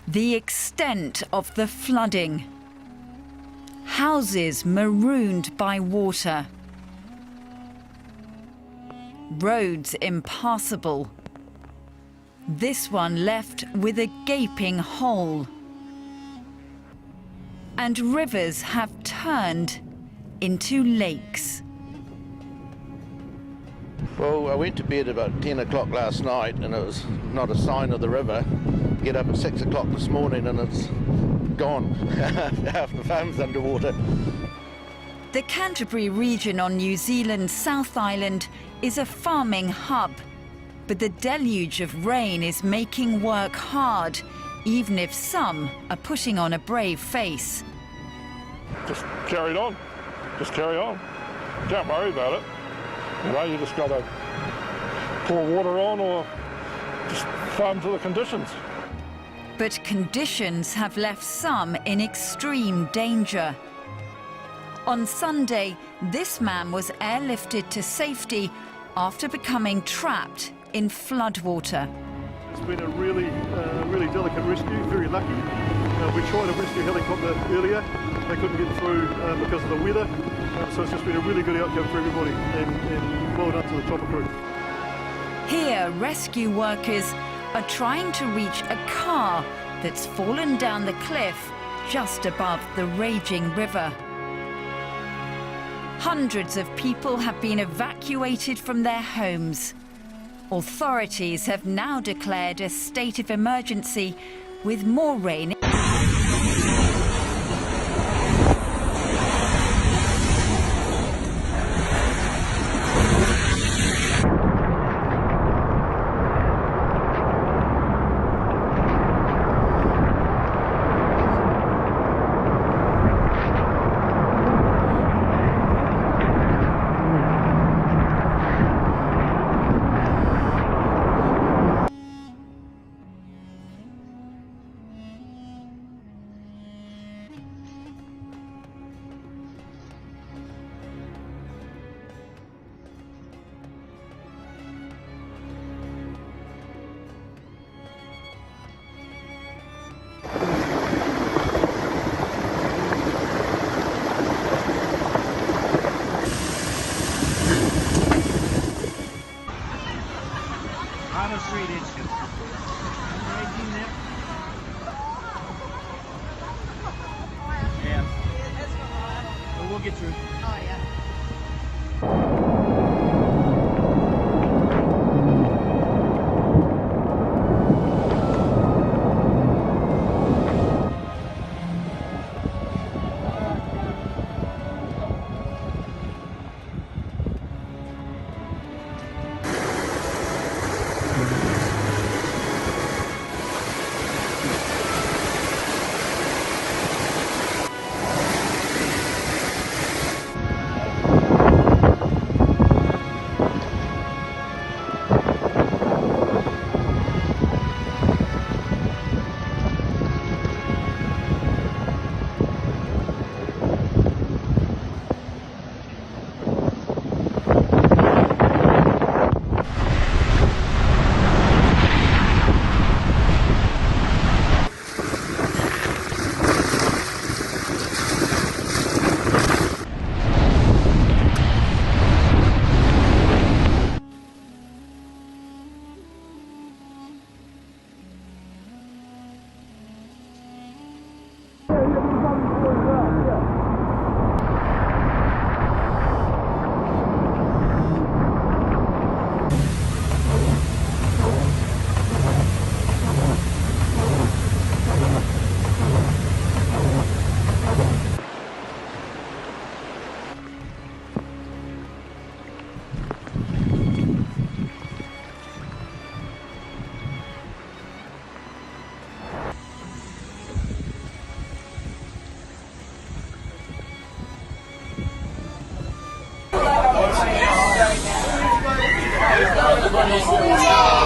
The extent of the flooding. Houses marooned by water. Roads impassable. This one left with a gaping hole. And rivers have turned into lakes. Well, I went to bed about 10 o'clock last night and it was not a sign of the river. Get up at 6 o'clock this morning and it's gone. Half the farm's underwater. The Canterbury region on New Zealand's South Island is a farming hub, but the deluge of rain is making work hard, even if some are putting on a brave face. Just carried on. Just carry on. Can't worry about it. You know, you just got to pour water on or just farm to the conditions. But conditions have left some in extreme danger. On Sunday, this man was airlifted to safety after becoming trapped in floodwater. It's been a really delicate rescue, very lucky. We tried a rescue helicopter earlier. They couldn't get through because of the weather. So it's just been a really good outcome for everybody and well done to the chopper crew. Here, rescue workers are trying to reach a car that's fallen down the cliff just above the raging river. Hundreds of people have been evacuated from their homes. Authorities have now declared a state of emergency with more rain. We'll get through. Oh, yeah. Thank you.